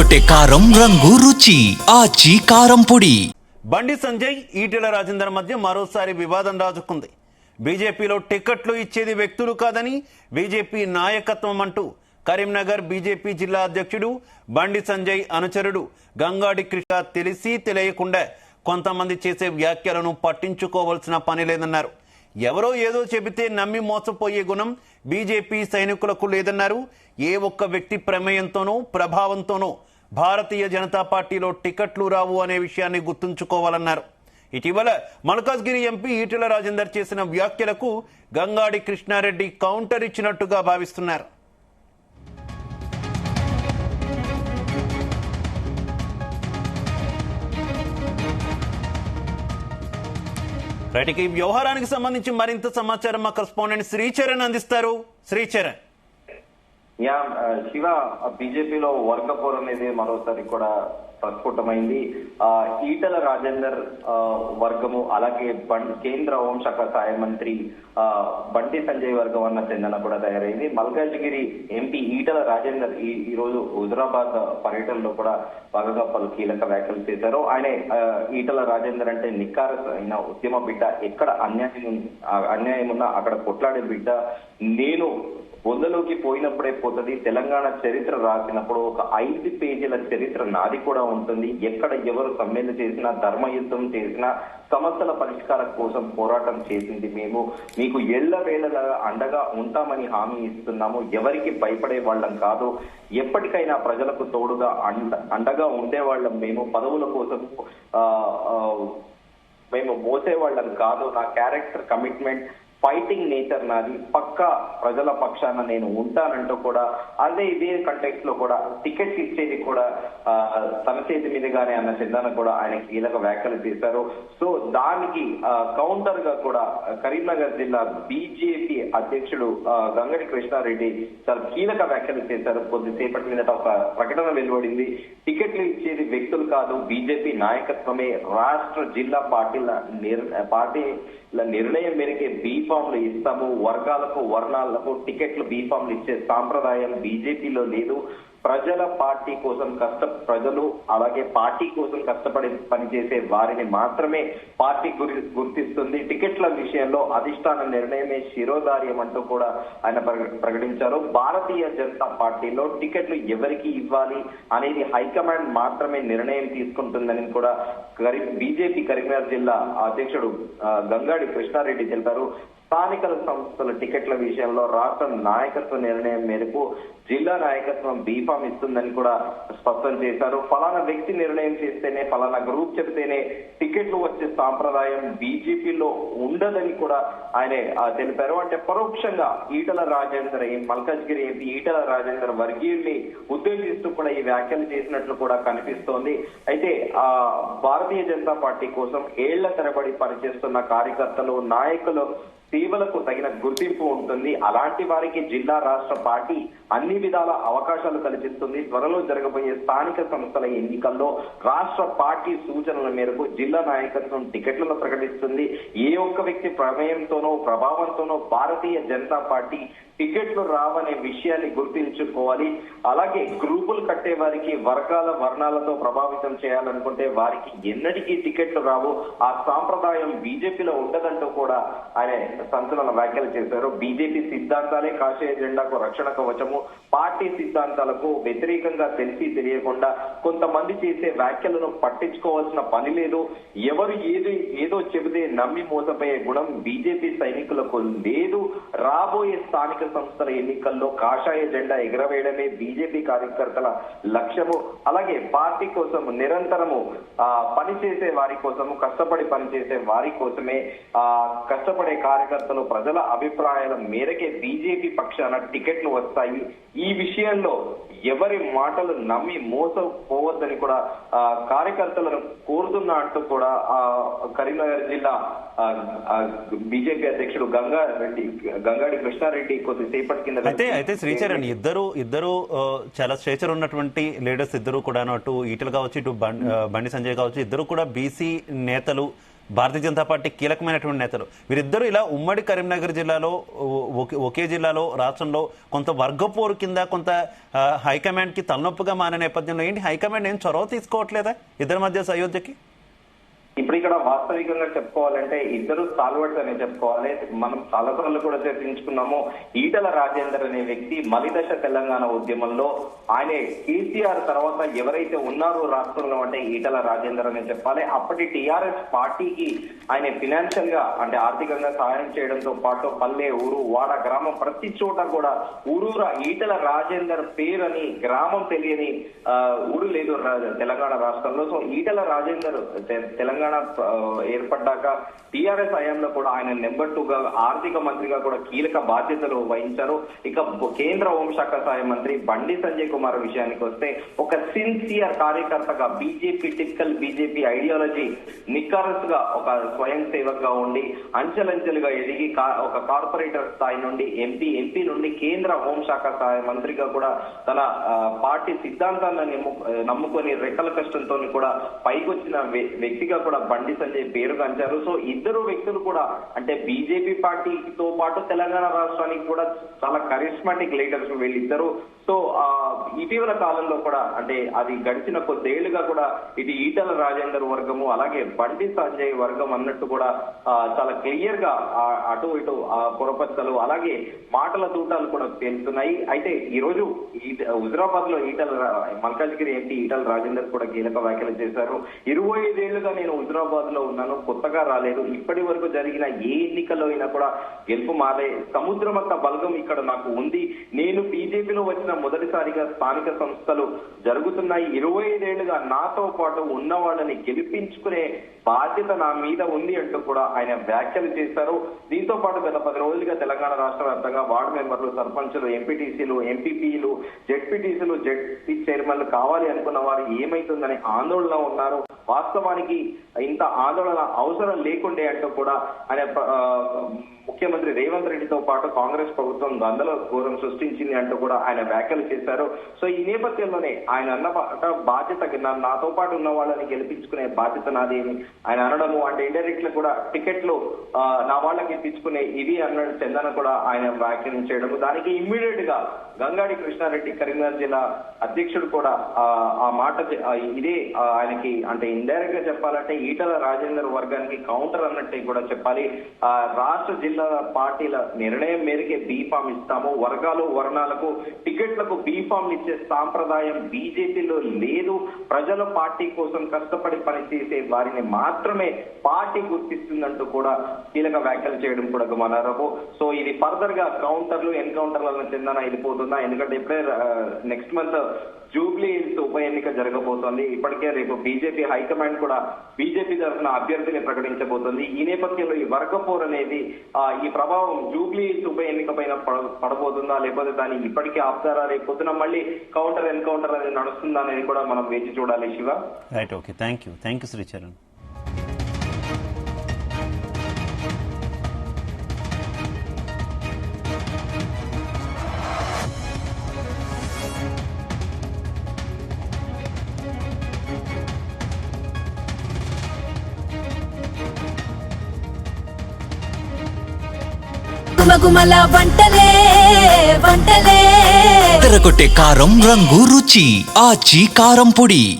అదరగొట్టే కారం రంగు రుచి ఆచి కారం పొడి. బండి సంజయ్ ఈటెల రాజేందర్ మధ్య మరోసారి వివాదం రాజుకుంది. బీజేపీలో టికెట్లు ఇచ్చేది వ్యక్తులు కాదని బీజేపీ నాయకత్వం అంటూ కరీంనగర్ బీజేపీ జిల్లా అధ్యక్షుడు బండి సంజయ్ అనుచరుడు గంగాడి కృష్ణ తెలిసి తెలియకుండా కొంతమంది చేసే వ్యాఖ్యలను పట్టించుకోవాల్సిన పని లేదన్నారు. ఎవరో ఏదో చెబితే నమ్మి మోసపోయే గుణం బీజేపీ సైనికులకు లేదన్నారు. ఏ ఒక్క వ్యక్తి ప్రమేయంతోనో ప్రభావంతోనో భారతీయ జనతా పార్టీలో టికెట్లు రావు అనే విషయాన్ని గుర్తుంచుకోవాలన్నారు. ఇటీవల మల్కాజ్గిరి ఎంపీ ఈటెల రాజేందర్ చేసిన వ్యాఖ్యలకు గంగాడి కృష్ణారెడ్డి కౌంటర్ ఇచ్చినట్టుగా భావిస్తున్నారు. రైట్, ఈ వ్యవహారానికి సంబంధించి మరింత సమాచారం మా కరెస్పాండెంట్ శ్రీచరణ్ అందిస్తారు. శ్రీచరణ్. శివ, బీజేపీలో వర్గపోర్ అనేది మరోసారి కూడా ప్రస్ఫుటమైంది. ఈటెల రాజేందర్ వర్గము, అలాగే కేంద్ర హోంశాఖ సహాయ మంత్రి బండి సంజయ్ వర్గం అన్న చందన కూడా తయారైంది. మల్కాజ్గిరి ఎంపీ ఈటెల రాజేందర్ ఈ రోజు హుజరాబాద్ పర్యటనలో కూడా బాగా పలు కీలక వ్యాఖ్యలు చేశారు. ఆయన ఈటెల రాజేందర్ అంటే నిక్కారస్ అయిన ఉద్యమ బిడ్డ, ఎక్కడ అన్యాయం ఉన్నా అక్కడ కొట్లాడే బిడ్డ, నేను బొందలోకి పోయినప్పుడే పోతుంది, తెలంగాణ చరిత్ర రాసినప్పుడు ఒక 5 పేజీల చరిత్ర నాది కూడా ఉంటుంది, ఎక్కడ ఎవరు సమ్మెలు చేసినా ధర్మయుద్ధం చేసినా సమస్యల పరిష్కారం కోసం పోరాటం చేసింది మేము, మీకు ఎల్లవేళలా అండగా ఉంటామని హామీ ఇస్తున్నాము, ఎవరికి భయపడే వాళ్ళం కాదు, ఎప్పటికైనా ప్రజలకు తోడుగా అండగా ఉండేవాళ్ళం మేము, పదవుల కోసం మేము మోసేవాళ్ళం కాదు, నా క్యారెక్టర్ కమిట్మెంట్ ఫైటింగ్ నేచర్ నాది, పక్కా ప్రజల పక్షాన నేను ఉంటానంటూ కూడా ఇదే కంటెక్స్ట్ లో కూడా టికెట్స్ ఇచ్చేది కూడా తన చేతి మీదుగానే అన్న చందన కూడా ఆయన కీలక వ్యాఖ్యలు చేశారు. సో దానికి కౌంటర్ గా కూడా కరీంనగర్ జిల్లా బీజేపీ అధ్యక్షుడు గంగడి కృష్ణారెడ్డి చాలా కీలక వ్యాఖ్యలు చేశారు. కొద్దిసేపటి మీద ఒక ప్రకటన వెలువడింది. టికెట్లు ఇచ్చేది వ్యక్తులు కాదు, బీజేపీ నాయకత్వమే, రాష్ట్ర జిల్లా పార్టీల నిర్ణయం మేరకే బీఫామ్లు ఇస్తాము, వర్గాలకు వర్ణాలకు టికెట్లు బీఫామ్లు ఇచ్చే సాంప్రదాయం బీజేపీలో లేదు, ప్రజల పార్టీ కోసం ప్రజలు అలాగే పార్టీ కోసం కష్టపడి పనిచేసే వారిని మాత్రమే పార్టీ గుర్తిస్తుంది, టికెట్ల విషయంలో అధిష్టాన నిర్ణయమే శిరోధార్యం అంటూ కూడా ఆయన ప్రకటించారు. భారతీయ జనతా పార్టీలో టికెట్లు ఎవరికి ఇవ్వాలి అనేది హైకమాండ్ మాత్రమే నిర్ణయం తీసుకుంటుందని కూడా బీజేపీ కరీంనగర్ జిల్లా అధ్యక్షుడు గంగాడి కృష్ణారెడ్డి తెలిపారు. స్థానిక సంస్థల టికెట్ల విషయంలో రాష్ట్ర నాయకత్వ నిర్ణయం మేరకు జిల్లా నాయకత్వం బీఫామ్ ఇస్తుందని కూడా స్పష్టం చేశారు. ఫలానా వ్యక్తి నిర్ణయం చేస్తేనే, ఫలానా గ్రూప్ చెబితేనే టికెట్లు వచ్చే సాంప్రదాయం బీజేపీలో ఉండదని కూడా ఆయన తెలిపారు. అంటే పరోక్షంగా ఈటెల రాజేందర్, మల్కాజ్గిరి ఎంపీ ఈటెల రాజేందర్ వర్గీయుల్ని ఉద్దేశిస్తూ కూడా ఈ వ్యాఖ్యలు చేసినట్లు కూడా కనిపిస్తోంది. అయితే భారతీయ జనతా పార్టీ కోసం ఏళ్ల తరబడి పనిచేస్తున్న కార్యకర్తలు, నాయకులు సేవలకు తగిన గుర్తింపు ఉంటుంది. అలాంటి వారికి జిల్లా రాష్ట్ర పార్టీ అన్ని విధాల అవకాశాలు కల్పిస్తుంది. త్వరలో జరగబోయే స్థానిక సంస్థల ఎన్నికల్లో రాష్ట్ర పార్టీ సూచనల మేరకు జిల్లా నాయకత్వం టికెట్లను ప్రకటిస్తుంది. ఏ ఒక్క వ్యక్తి ప్రమేయంతోనో ప్రభావంతోనో భారతీయ జనతా పార్టీ టికెట్లు రావనే విషయాన్ని గుర్తించుకోవాలి. అలాగే గ్రూపులు కట్టే వారికి వర్ణాలతో ప్రభావితం చేయాలనుకుంటే వారికి ఎన్నటికీ టికెట్లు రావు, ఆ సాంప్రదాయం బీజేపీలో ఉండదంటూ కూడా ఆయన సంచలన వ్యాఖ్యలు చేశారు. బీజేపీ సిద్ధాంతాలే కాషాయ జెండాకు రక్షణ కవచము, పార్టీ సిద్ధాంతాలకు వ్యతిరేకంగా తెలిసి తెలియకుండా కొంతమంది చేసే వ్యాఖ్యలను పట్టించుకోవాల్సిన పని లేదు, ఎవరు ఏదో చెబితే నమ్మి మోసపోయే గుణం బీజేపీ సైనికులకు లేదు, రాబోయే స్థానిక సంస్థల ఎన్నికల్లో కాషాయ జెండా ఎగరవేయడమే బీజేపీ కార్యకర్తల లక్ష్యము, అలాగే పార్టీ కోసం నిరంతరము పనిచేసే వారి కోసము, కష్టపడి పనిచేసే వారి కోసమే, కష్టపడే కార్యకర్తలు ప్రజల అభిప్రాయాల మేరకే బీజేపీ పక్షాన టికెట్లు వస్తాయి, ఈ విషయంలో ఎవరి మాటలు నమ్మి మోసపోవద్దని కూడా కార్యకర్తలను కోరుతున్నా అంటూ కూడా కరీంనగర్ జిల్లా బీజేపీ అధ్యక్షుడు గంగాడి కృష్ణారెడ్డి కొద్దిసేపటి కింద అయితే శ్రీచరణ్ ఇద్దరు చాలా స్టేచర్ ఉన్నటువంటి లీడర్స్ ఇద్దరు కూడా అటు ఈటెలు కావచ్చు, ఇటు బండి సంజయ్ కావచ్చు, ఇద్దరు కూడా బీసీ నేతలు, భారతీయ జనతా పార్టీ కీలకమైనటువంటి నేతలు. వీరిద్దరూ ఇలా ఉమ్మడి కరీంనగర్ జిల్లాలో ఒకే జిల్లాలో రాష్ట్రంలో కొంత వర్గపోరు కింద కొంత హైకమాండ్కి తలనొప్పుగా మారిన నేపథ్యంలో ఏంటి హైకమాండ్ ఏం చొరవ తీసుకోవట్లేదా ఇద్దరి మధ్య అయోధ్యకి? ఇప్పుడు ఇక్కడ వాస్తవికంగా చెప్పుకోవాలంటే ఇద్దరు స్టాల్వర్డ్స్ అనే చెప్పుకోవాలి. మనం చాలా సార్లు కూడా చర్చించుకున్నాము. ఈటల రాజేందర్ అనే వ్యక్తి మలిదశ తెలంగాణ ఉద్యమంలో ఆయన కేసీఆర్ తర్వాత ఎవరైతే ఉన్నారో రాష్ట్రంలో అంటే ఈటల రాజేందర్ అనే చెప్పాలి. అప్పటి టీఆర్ఎస్ పార్టీకి ఆయన ఫినాన్షియల్ గా అంటే ఆర్థికంగా సహాయం చేయడంతో పాటు పల్లె, ఊరు, వాడ, గ్రామం ప్రతి చోట కూడా ఊరూరా ఈటల రాజేందర్ పేరు అని గ్రామం తెలియని ఊరు లేదు తెలంగాణ రాష్ట్రంలో. సో ఈటల రాజేందర్ తెలంగాణ ఏర్పడ్డాక టీఆర్ఎస్ హయాంలో కూడా ఆయన నెంబర్ 2 గా ఆర్థిక మంత్రిగా కూడా కీలక బాధ్యతలు వహించారు. ఇక కేంద్ర హోంశాఖ సహాయ మంత్రి బండి సంజయ్ కుమార్ విషయానికి వస్తే ఒక సిన్సియర్ కార్యకర్తగా టిపికల్ బీజేపీ ఐడియాలజీ నిఖారస్ గా ఒక స్వయం సేవకుగా ఉండి అంచెలంచెలుగా ఎదిగి ఒక కార్పొరేటర్ స్థాయి నుండి ఎంపీ నుండి కేంద్ర హోంశాఖ సహాయ మంత్రిగా కూడా తన పార్టీ సిద్ధాంతాన్ని నమ్ముకొని రెక్కల కష్టంతో కూడా పైకొచ్చిన వ్యక్తిగా కూడా బండి సంజయ్ పేరు గంచారు. సో ఇద్దరు వ్యక్తులు కూడా అంటే బీజేపీ పార్టీతో పాటు తెలంగాణ రాష్ట్రానికి కూడా చాలా కరిస్మాటిక్ లీడర్స్ వీళ్ళిద్దరు. సో ఇటీవల కాలంలో కూడా అంటే అది గడిచిన కొద్దేళ్లుగా కూడా ఇది ఈటల రాజేందర్ వర్గము అలాగే బండి సంజయ్ వర్గం అన్నట్టు కూడా చాలా క్లియర్ గా అటు ఇటు పొరపచ్చలు అలాగే మాటల తూటాలు కూడా పేలుతున్నాయి. అయితే ఈ రోజు హుజరాబాద్ లో మల్కాజ్గిరి ఎంపీ ఈటల రాజేందర్ కూడా కీలక వ్యాఖ్యలు చేశారు. 25 ఏళ్లుగా నేను హుజరాబాద్ లో ఉన్నాను, కొత్తగా రాలేదు. ఇప్పటి వరకు జరిగిన ఏ ఎన్నికల్లో అయినా కూడా గెలుపు మాదే. సముద్రమంత బలగం ఇక్కడ నాకు ఉంది. నేను బీజేపీలో వచ్చిన మొదటిసారిగా స్థానిక సంస్థలు జరుగుతున్నాయి. 25 ఏళ్లుగా నాతో పాటు ఉన్న వాళ్ళని గెలిపించుకునే బాధ్యత నా మీద ఉంది అంటూ కూడా ఆయన వ్యాఖ్యలు చేశారు. దీంతో పాటు గత 10 రోజులుగా తెలంగాణ రాష్ట్ర వ్యాప్తంగా వార్డు మెంబర్లు, సర్పంచులు, ఎంపీటీసీలు, ఎంపీపీలు, జెడ్పీటీసీలు, జెడ్పీ చైర్మన్లు కావాలి అనుకున్న వారు ఏమైతుందని ఆందోళన ఉన్నారు. వాస్తవానికి ఇంత ఆందోళన అవసరం లేకుండే అంటూ కూడా ఆయన ముఖ్యమంత్రి రేవంత్ రెడ్డితో పాటు కాంగ్రెస్ ప్రభుత్వం గందరగోళం సృష్టించింది అంటూ కూడా ఆయన వ్యాఖ్యలు చేశారు. సో ఈ నేపథ్యంలోనే ఆయన అన్న బాధ్యత నాతో పాటు ఉన్న వాళ్ళని గెలిపించుకునే బాధ్యత నాది అని ఆయన అనడము అంటే ఇండైరెక్ట్ గా కూడా టికెట్లు నా వాళ్ళకి ఇప్పించుకునే ఇది అన్నట్టు చందన కూడా ఆయన వ్యాఖ్యానించడము. దానికి ఇమ్మీడియట్ గా గంగాడి కృష్ణారెడ్డి కరీంనగర్ జిల్లా అధ్యక్షుడు కూడా ఆ మాట ఇదే ఆయనకి అంటే ఇండైరెక్ట్ గా చెప్పాలంటే ఈటల రాజేందర్ వర్గానికి కౌంటర్ అన్నట్టే కూడా చెప్పాలి. రాష్ట్ర జిల్లా పార్టీల నిర్ణయం మేరకే బీఫామ్ ఇస్తాము. వర్గాలు వర్ణాలకు టికెట్లకు బీఫామ్ ఇచ్చే సాంప్రదాయం బీజేపీలో లేదు. ప్రజల పార్టీ కోసం కష్టపడి పనిచేసే వారిని మాత్రమే పార్టీ గుర్తిస్తుందంటూ కూడా కీలక వ్యాఖ్యలు చేయడం కూడా గమనార్హం. సో ఇది ఫర్దర్ గా కౌంటర్లు ఎన్కౌంటర్లను చెందన వెళ్ళిపోతుందా? ఎందుకంటే ఇప్పుడే నెక్స్ట్ మంత్ జూబ్లీ హిల్స్ ఉప ఎన్నిక జరగబోతోంది. ఇప్పటికే రేపు బీజేపీ హైకమాండ్ కూడా బీజేపీ తరఫున అభ్యర్థిని ప్రకటించబోతోంది. ఈ నేపథ్యంలో ఈ వర్గపోర్ అనేది ఈ ప్రభావం జూబ్లీ హిల్స్ ఉప ఎన్నిక పైన పడబోతుందా లేకపోతే దాన్ని ఇప్పటికే ఆపుతారా? రేపు పొద్దున మళ్ళీ కౌంటర్ ఎన్కౌంటర్ అనేది నడుస్తుందా అనేది కూడా మనం వేచి చూడాలి. Shiva right, okay, thank you Sricharan. గుమగుమల వంటలే తెరకొట్టే కారం రంగు రుచి ఆచి కారం పొడి.